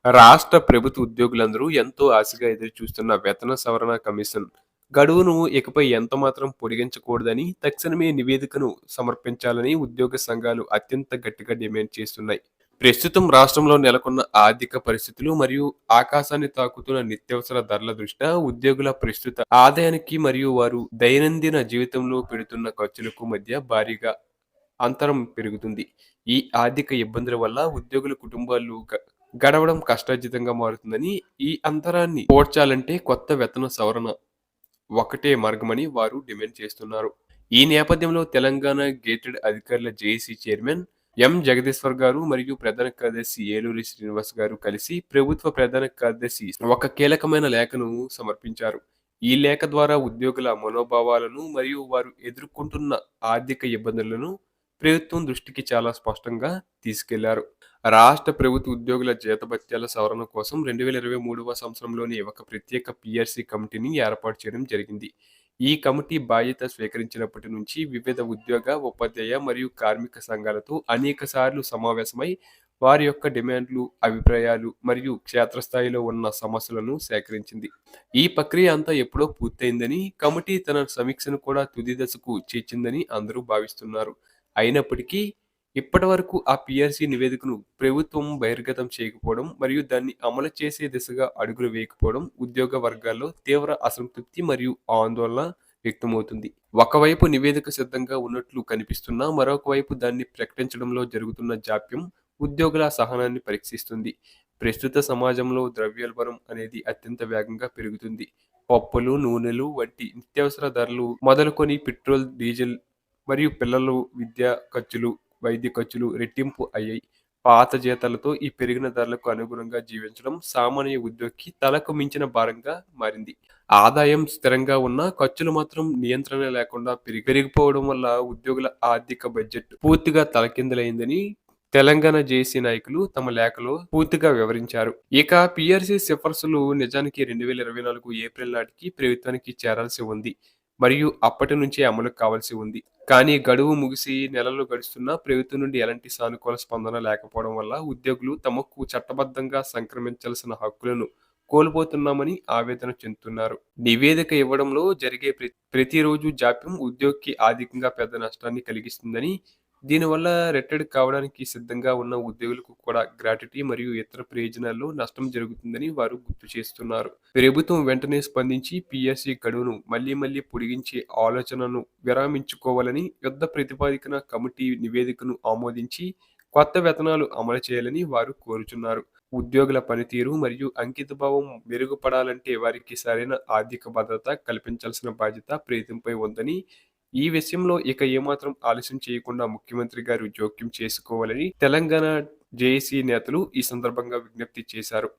రాష్ట్ర ప్రభుత్వ ఉద్యోగులందరూ ఎంతో ఆశగా ఎదురుచూస్తున్న వేతన సవరణ కమిషన్ గడువును ఇకపై ఎంతమాత్రం పొడిగించకూడదని తక్షణమే నివేదికను సమర్పించాలని ఉద్యోగ సంఘాలు అత్యంత గట్టిగా డిమాండ్ చేస్తున్నాయి. ప్రస్తుతం రాష్ట్రంలో నెలకొన్న ఆర్థిక పరిస్థితులు మరియు ఆకాశాన్ని తాకుతున్న నిత్యావసర ధరల దృష్ట్యా ఉద్యోగుల ప్రస్తుత ఆదాయానికి మరియు వారు దైనందిన జీవితంలో పెడుతున్న ఖర్చులకు మధ్య భారీగా అంతరం పెరుగుతుంది. ఈ ఆర్థిక ఇబ్బందుల వల్ల ఉద్యోగుల కుటుంబాలు గడవడం కష్టార్జితంగా మారుతుందని, ఈ అంతరాన్ని పోడ్చాలంటే కొత్త వేతన సవరణ ఒకటే మార్గమని వారు డిమాండ్ చేస్తున్నారు. ఈ నేపథ్యంలో తెలంగాణ గేటెడ్ అధికారుల జేఏసీ చైర్మన్ ఎం. జగదీశ్వర్ గారు మరియు ప్రధాన కార్యదర్శి ఏలూరి శ్రీనివాస్ గారు కలిసి ప్రభుత్వ ప్రధాన కార్యదర్శి ఒక కీలకమైన లేఖను సమర్పించారు. ఈ లేఖ ద్వారా ఉద్యోగుల మనోభావాలను మరియు వారు ఎదుర్కొంటున్న ఆర్థిక ఇబ్బందులను ప్రభుత్వం దృష్టికి చాలా స్పష్టంగా తీసుకెళ్లారు. రాష్ట్ర ప్రభుత్వ ఉద్యోగుల జీతభత్యాల సవరణ కోసం 2023వ సంవత్సరంలోని ఒక ప్రత్యేక పీఆర్సీ కమిటీని ఏర్పాటు చేయడం జరిగింది. ఈ కమిటీ బాధ్యత స్వీకరించినప్పటి నుంచి వివిధ ఉద్యోగ, ఉపాధ్యాయ మరియు కార్మిక సంఘాలతో అనేక సార్లు సమావేశమై వారి యొక్క డిమాండ్లు, అభిప్రాయాలు మరియు క్షేత్రస్థాయిలో ఉన్న సమస్యలను సేకరించింది. ఈ ప్రక్రియ అంతా ఎప్పుడో పూర్తయిందని, కమిటీ తన సమీక్షను కూడా తుది దశకు చేర్చిందని అందరూ భావిస్తున్నారు. అయినప్పటికీ ఇప్పటివరకు ఆ పీఆర్సీ నివేదికను ప్రభుత్వం బహిర్గతం చేయకపోవడం మరియు దాన్ని అమలు చేసే దిశగా అడుగులు వేయకపోవడం ఉద్యోగ వర్గాల్లో తీవ్ర అసంతృప్తి మరియు ఆందోళన వ్యక్తమవుతుంది. ఒకవైపు నివేదిక సిద్ధంగా ఉన్నట్లు కనిపిస్తున్నా మరొక వైపు దాన్ని ప్రకటించడంలో జరుగుతున్న జాప్యం ఉద్యోగుల సహనాన్ని పరీక్షిస్తుంది. ప్రస్తుత సమాజంలో ద్రవ్యోల్బణం అనేది అత్యంత వేగంగా పెరుగుతుంది. పప్పులు, నూనెలు వంటి నిత్యావసర ధరలు మొదలుకొని పెట్రోల్, డీజిల్ మరియు పిల్లలు విద్యా ఖర్చులు, వైద్య ఖర్చులు రెట్టింపు అయ్యాయి. పాత జీతాలతో ఈ పెరిగిన ధరలకు అనుగుణంగా జీవించడం సామాన్య ఉద్యోగికి తలకు మించిన భారంగా మారింది. ఆదాయం స్థిరంగా ఉన్నా ఖర్చులు మాత్రం నియంత్రణ లేకుండా పెరిగిపోవడం వల్ల ఉద్యోగుల ఆర్థిక బడ్జెట్ పూర్తిగా తలకిందులైందని తెలంగాణ జేఏసీ నాయకులు తమ లేఖలో పూర్తిగా వివరించారు. ఇక పీఆర్సీ సిఫార్సులు నిజానికి 2024 ఏప్రిల్ నాటికి ప్రభుత్వానికి చేరాల్సి ఉంది మరియు అప్పటి నుంచే అమలు కావాల్సి ఉంది. కానీ గడువు ముగిసి నెలలు గడుస్తున్నా ప్రభుత్వం నుండి ఎలాంటి సానుకూల స్పందన లేకపోవడం వల్ల ఉద్యోగులు తమకు చట్టబద్ధంగా సంక్రమించాల్సిన హక్కులను కోల్పోతున్నామని ఆవేదన చెందుతున్నారు. నివేదిక ఇవ్వడంలో జరిగే ప్రతిరోజు జాప్యం ఉద్యోగికి ఆర్థికంగా పెద్ద నష్టాన్ని కలిగిస్తుందని, దీనివల్ల రిటైర్డ్ కావడానికి సిద్ధంగా ఉన్న ఉద్యోగులకు కూడా గ్రాట్యుటీ మరియు ఇతర ప్రయోజనాల్లో నష్టం జరుగుతుందని వారు గుర్తు చేస్తున్నారు. ప్రభుత్వం వెంటనే స్పందించి పీఆర్సీ గడువును మళ్లీ పొడిగించే ఆలోచనను విరమించుకోవాలని, యుద్ధ ప్రాతిపదికన కమిటీ నివేదికను ఆమోదించి కొత్త వేతనాలు అమలు చేయాలని వారు కోరుచున్నారు. ఉద్యోగుల పనితీరు మరియు అంకితభావం మెరుగుపడాలంటే వారికి సరైన ఆర్థిక భద్రత కల్పించాల్సిన బాధ్యత ప్రభుత్వంపై ఉందని, ఈ విషయంలో ఇక ఏమాత్రం ఆలస్యం చేయకుండా ముఖ్యమంత్రి గారు జోక్యం చేసుకోవాలని తెలంగాణ జేఏసీ నేతలు ఈ సందర్భంగా విజ్ఞప్తి చేశారు.